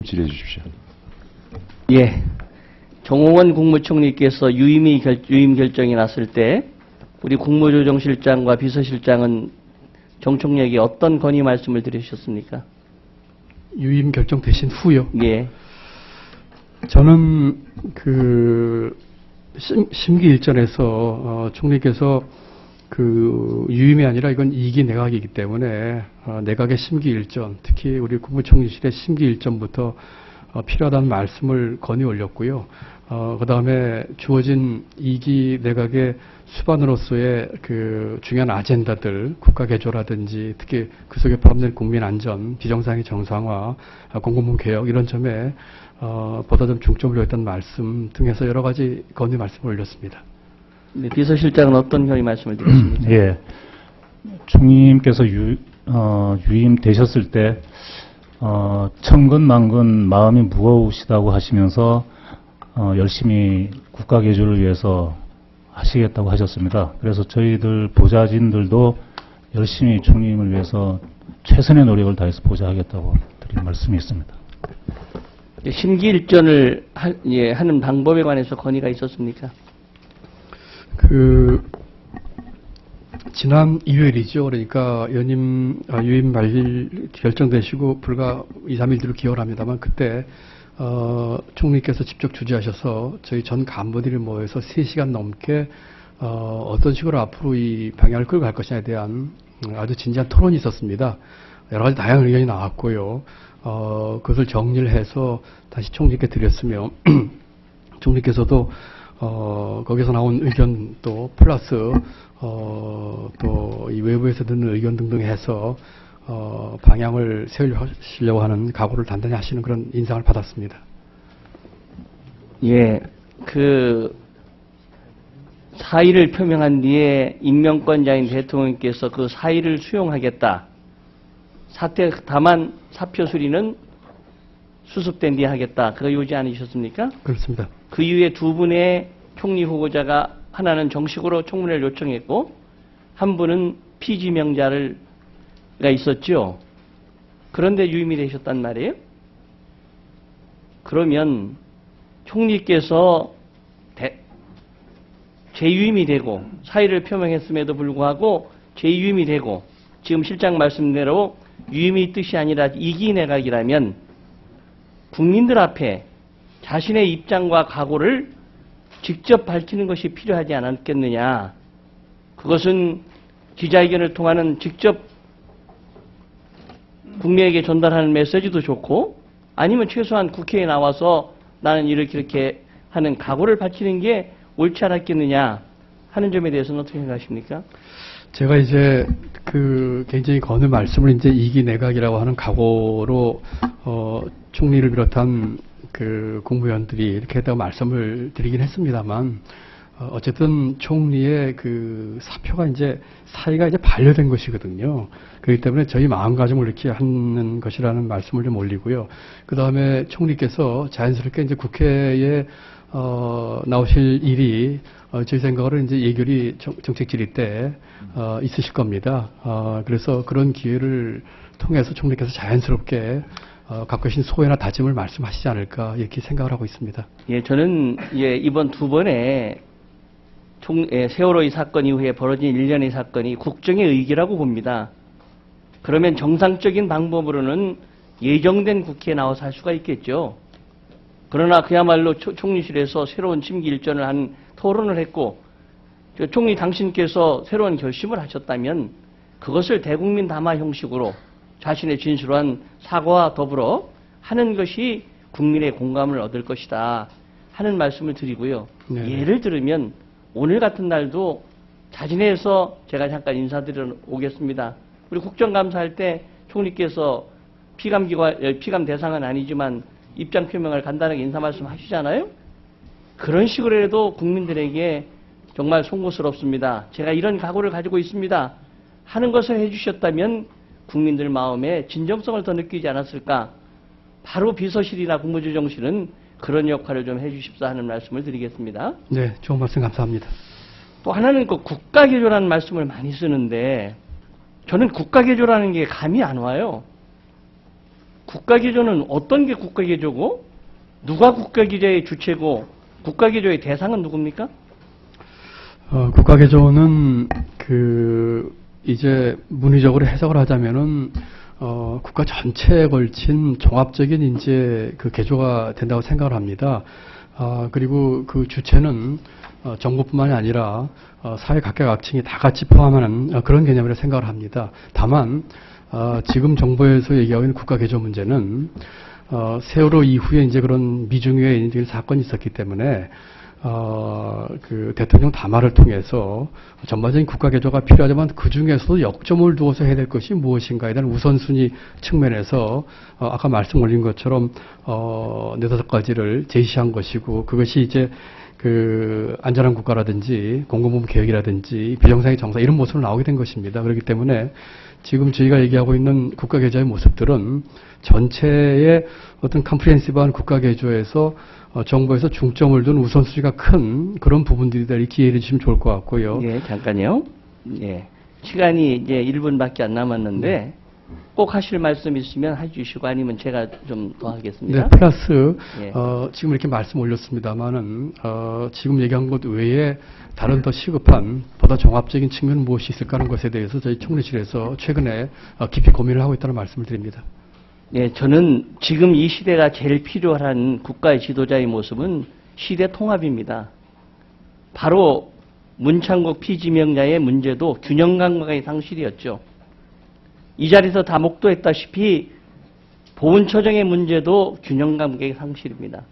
질의해 주십시오. 예. 정홍원 국무총리께서 유임 결정이 났을 때 우리 국무조정실장과 비서실장은 정 총리에게 어떤 건의 말씀을 드리셨습니까? 유임 결정되신 후요? 예. 저는 그 심기일전에서 총리께서 그 유임이 아니라 이건 2기 내각이기 때문에 내각의 심기일전, 특히 우리 국무총리실의 심기일전부터 필요하다는 말씀을 건의 올렸고요. 그 다음에 주어진 2기 내각의 수반으로서의 그 중요한 아젠다들, 국가개조라든지 특히 그 속에 포함된 국민안전, 비정상의 정상화, 공공부문 개혁 이런 점에 보다 좀 중점을 두었다는 말씀 등에서 여러 가지 건의 말씀을 올렸습니다. 네, 비서실장은 어떤 건의 말씀을 드렸습니까? 예, 총리님께서 유임되셨을 때 천근만근 마음이 무거우시다고 하시면서 열심히 국가개조를 위해서 하시겠다고 하셨습니다. 그래서 저희들 보좌진들도 열심히 총리님을 위해서 최선의 노력을 다해서 보좌하겠다고 드린 말씀이 있습니다. 심기일전을 하는 방법에 관해서 건의가 있었습니까? 지난 2일이죠. 그러니까 유임 말 결정되시고 불과 2, 3일 뒤로 기억을 합니다만 그때 총리께서 직접 주재하셔서 저희 전 간부들이 모여서 3시간 넘게 어떤 식으로 앞으로 이 방향을 끌고 갈 것이냐에 대한 아주 진지한 토론이 있었습니다. 여러 가지 다양한 의견이 나왔고요. 그것을 정리를 해서 다시 총리께 드렸으며 총리께서도 거기서 나온 의견 또 플러스 또 이 외부에서 듣는 의견 등등 해서 방향을 세우려고 하는 각오를 단단히 하시는 그런 인상을 받았습니다. 예, 사의를 표명한 뒤에 임명권자인 대통령께서 그 사의를 수용하겠다. 다만 사표 수리는 수습된 뒤에 하겠다. 그거 요지 않으셨습니까? 그렇습니다. 그 이후에 두 분의 총리 후보자가 하나는 정식으로 청문회를 요청했고 한 분은 피지명자가 있었죠. 그런데 유임이 되셨단 말이에요. 그러면 총리께서 재유임이 되고 사의를 표명했음에도 불구하고 재유임이 되고 지금 실장 말씀대로 유임의 뜻이 아니라 2기 내각이라면 국민들 앞에 자신의 입장과 각오를 직접 밝히는 것이 필요하지 않았겠느냐. 그것은 기자회견을 통하는 직접 국민에게 전달하는 메시지도 좋고 아니면 최소한 국회에 나와서 나는 이렇게 하는 각오를 밝히는 게 옳지 않았겠느냐 하는 점에 대해서는 어떻게 생각하십니까? 제가 이제 굉장히 거는 말씀을 이제 2기 내각이라고 하는 각오로 총리를 비롯한 국무위원들이 이렇게 했다고 말씀을 드리긴 했습니다만 어쨌든 총리의 사표가 사의가 반려된 것이거든요. 그렇기 때문에 저희 마음가짐을 이렇게 하는 것이라는 말씀을 좀 올리고요. 그 다음에 총리께서 자연스럽게 이제 국회에 나오실 일이 저희 생각으로 이제 예결위 정책 질의 때 있으실 겁니다. 그래서 그런 기회를 통해서 총리께서 자연스럽게 갖고 계신 소회나 다짐을 말씀하시지 않을까 이렇게 생각을 하고 있습니다. 예, 저는 이번 두 번의 세월호의 사건 이후에 벌어진 일련의 사건이 국정의 의기라고 봅니다. 그러면 정상적인 방법으로는 예정된 국회에 나와서 할 수가 있겠죠. 그러나 그야말로 총리실에서 새로운 심기일전을 한 토론을 했고 총리 당신께서 새로운 결심을 하셨다면 그것을 대국민 담화 형식으로 자신의 진실한 사과와 더불어 하는 것이 국민의 공감을 얻을 것이다 하는 말씀을 드리고요. 네. 예를 들면 오늘 같은 날도 자진해서 제가 잠깐 인사드려 오겠습니다. 우리 국정감사할 때 총리께서 피감 대상은 아니지만 입장 표명을 간단하게 인사 말씀 하시잖아요. 그런 식으로 해도 국민들에게 정말 송구스럽습니다. 제가 이런 각오를 가지고 있습니다. 하는 것을 해주셨다면 국민들 마음에 진정성을 더 느끼지 않았을까. 바로 비서실이나 국무조정실은 그런 역할을 좀 해주십사 하는 말씀을 드리겠습니다. 네, 좋은 말씀 감사합니다. 또 하나는 국가개조라는 말씀을 많이 쓰는데 저는 국가개조라는 게 감이 안 와요. 국가기조는 어떤 게 국가기조고 누가 국가기조의 주체고 국가기조의 대상은 누굽니까? 국가개조는 이제 문의적으로 해석을 하자면은 국가 전체에 걸친 종합적인 이제 그 개조가 된다고 생각을 합니다. 그리고 그 주체는 정부뿐만이 아니라 사회 각계각층이 다 같이 포함하는 그런 개념이라 생각을 합니다. 다만 지금 정부에서 얘기하고 있는 국가개조 문제는 세월호 이후에 이제 그런 미중유의 사건이 있었기 때문에 그 대통령 담화를 통해서 전반적인 국가개조가 필요하지만 그 중에서도 역점을 두어서 해야 될 것이 무엇인가에 대한 우선순위 측면에서 아까 말씀 올린 것처럼 네다섯 가지를 제시한 것이고 그것이 이제 그 안전한 국가라든지 공공부문 개혁이라든지 비정상의 정상 이런 모습으로 나오게 된 것입니다. 그렇기 때문에 지금 저희가 얘기하고 있는 국가개조의 모습들은 전체의 어떤 컴프리헨시브한 국가개조에서 정부에서 중점을 둔 우선순위가 큰 그런 부분들이다 이렇게 이해해 주시면 좋을 것 같고요. 예, 잠깐요. 예. 시간이 이제 1분밖에 안 남았는데 꼭 하실 말씀 있으면 해주시고 아니면 제가 좀 더 하겠습니다. 네, 플러스 예. 지금 이렇게 말씀 올렸습니다만은 지금 얘기한 것 외에 다른 더 시급한 보다 종합적인 측면은 무엇이 있을까 하는 것에 대해서 저희 총리실에서 최근에 깊이 고민을 하고 있다는 말씀을 드립니다. 예, 저는 지금 이 시대가 제일 필요한 국가의 지도자의 모습은 시대 통합입니다. 바로 문창국 피지명자의 문제도 균형 감각의 상실이었죠. 이 자리에서 다 목도했다시피 보훈처정의 문제도 균형 감각의 상실입니다.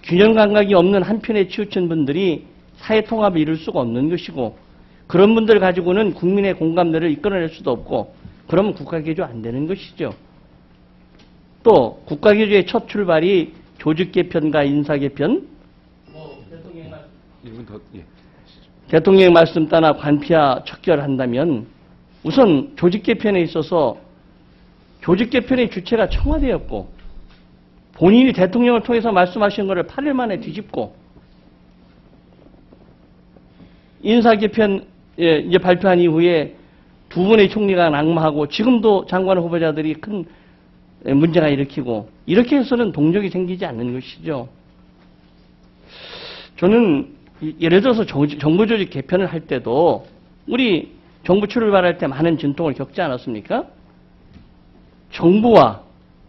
균형 감각이 없는 한편에 치우친 분들이 사회 통합을 이룰 수가 없는 것이고 그런 분들 가지고는 국민의 공감대를 이끌어낼 수도 없고 그러면 국가개조 안 되는 것이죠. 또 국가개조의 첫 출발이 조직개편과 인사개편, 대통령의 말씀 따라 관피와 척결한다면 우선 조직개편에 있어서 조직개편의 주체가 청와대였고 본인이 대통령을 통해서 말씀하신 것을 8일 만에 뒤집고 인사개편 이제 발표한 이후에 두 분의 총리가 낙마하고 지금도 장관 후보자들이 큰 문제가 일으키고 이렇게 해서는 동력이 생기지 않는 것이죠. 저는 예를 들어서 정부 조직 개편을 할 때도 우리 정부 출발할 때 많은 진통을 겪지 않았습니까? 정부와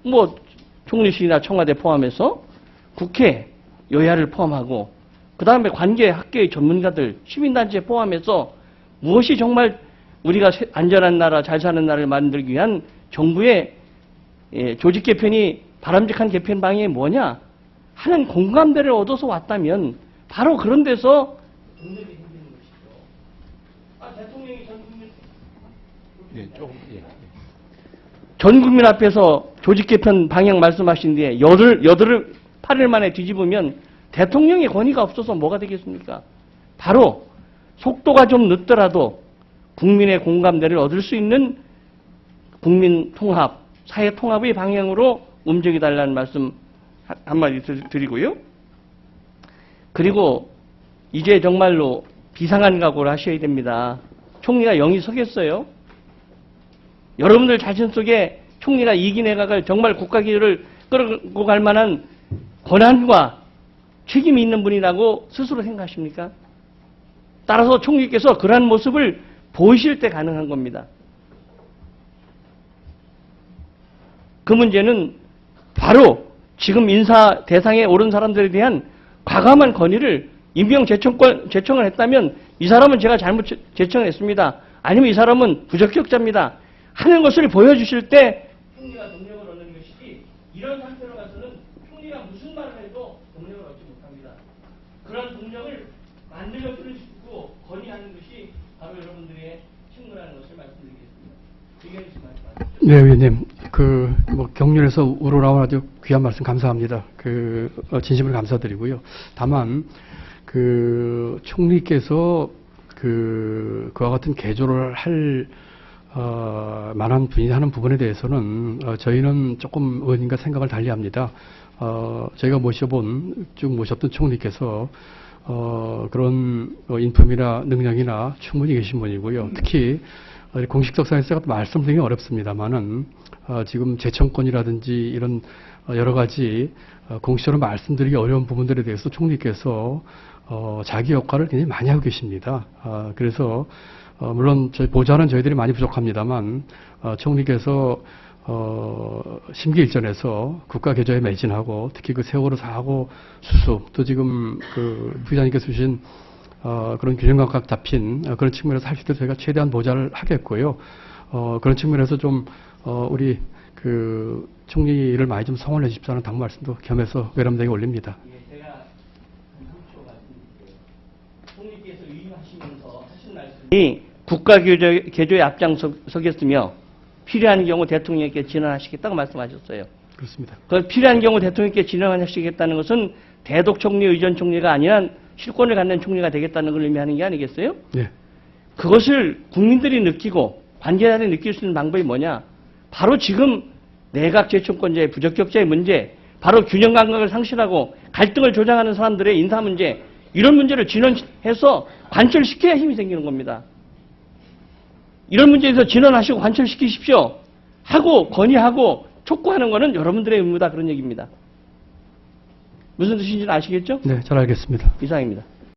뭐 총리실이나 청와대 포함해서 국회, 여야를 포함하고 그 다음에 관계 학계의 전문가들, 시민단체 포함해서 무엇이 정말 우리가 안전한 나라, 잘 사는 나라를 만들기 위한 정부의 조직 개편이 바람직한 개편 방향이 뭐냐 하는 공감대를 얻어서 왔다면 바로 그런 데서 동력이 생기는 것이죠. 대통령이 전 국민 앞에서 조직 개편 방향 말씀하신 뒤에 여덟을 8일 만에 뒤집으면 대통령의 권위가 없어서 뭐가 되겠습니까? 바로 속도가 좀 늦더라도 국민의 공감대를 얻을 수 있는 국민 통합, 사회 통합의 방향으로 움직여달라는 말씀 한마디 드리고요. 그리고 이제 정말로 비상한 각오를 하셔야 됩니다. 총리가 영이 서겠어요? 여러분들 자신 속에 총리가 2기 내각을 정말 국가기조를 끌고 갈 만한 권한과 책임이 있는 분이라고 스스로 생각하십니까? 따라서 총리께서 그러한 모습을 보이실 때 가능한 겁니다. 그 문제는 바로 지금 인사 대상에 오른 사람들에 대한 과감한 건의를 임명 제청을 했다면 이 사람은 제가 잘못 제청했습니다. 아니면 이 사람은 부적격자입니다. 하는 것을 보여주실 때 총리가 동력을 얻는 것이지 이런 상태로 가서는 총리가 무슨 말을 해도 동력을 얻지 못합니다. 그런 동력을 만들어 줄 수 있고 건의하는 것이 바로 여러분들의 책무라는 것을 말씀드리겠습니다. 의견 있으면 말씀하십시오. 네, 의원님. 격렬해서 우러나와 아주 귀한 말씀 감사합니다. 진심으로 감사드리고요. 다만, 총리께서 그와 같은 개조를 할, 만한 분이 하는 부분에 대해서는, 저희는 조금 의원님과 생각을 달리 합니다. 저희가 쭉 모셨던 총리께서, 그런 인품이나 능력이나 충분히 계신 분이고요. 특히, 공식적 사에서 말씀드리기 어렵습니다만은 지금 재청권이라든지 이런 여러 가지 공식적으로 말씀드리기 어려운 부분들에 대해서 총리께서 자기 역할을 굉장히 많이 하고 계십니다. 그래서 물론 저희 보좌는 저희들이 많이 부족합니다만 총리께서 심기일전에서 국가 계좌에 매진하고 특히 그 세월호 사고 수습 또 지금 그 부의장님께서 주신 그런 균형 감각 잡힌 그런 측면에서 할 수 있도록 저희가 최대한 보좌를 하겠고요. 그런 측면에서 좀 우리 그 총리를 많이 좀 성원해 주십사는 당부 말씀도 겸해서 외람되게 올립니다. 예, 제가 한 3초 말씀드릴게요. 총리께서 의임하시면서 하신 말씀이 국가 개조에 앞장서겠으며 필요한 경우 대통령께 진언하시겠다고 말씀하셨어요. 그렇습니다. 그 필요한 경우 대통령께 진언하시겠다는 것은 대독 총리, 의전 총리가 아니라 실권을 갖는 총리가 되겠다는 걸 의미하는 게 아니겠어요? 예. 그것을 국민들이 느끼고 관계자들이 느낄 수 있는 방법이 뭐냐? 바로 지금 내각 재청권자의 부적격자의 문제, 바로 균형 감각을 상실하고 갈등을 조장하는 사람들의 인사 문제, 이런 문제를 진언해서 관철시켜야 힘이 생기는 겁니다. 이런 문제에서 진언하시고 관철시키십시오. 하고 건의하고 촉구하는 것은 여러분들의 의무다, 그런 얘기입니다. 무슨 뜻인지 아시겠죠? 네, 잘 알겠습니다. 이상입니다.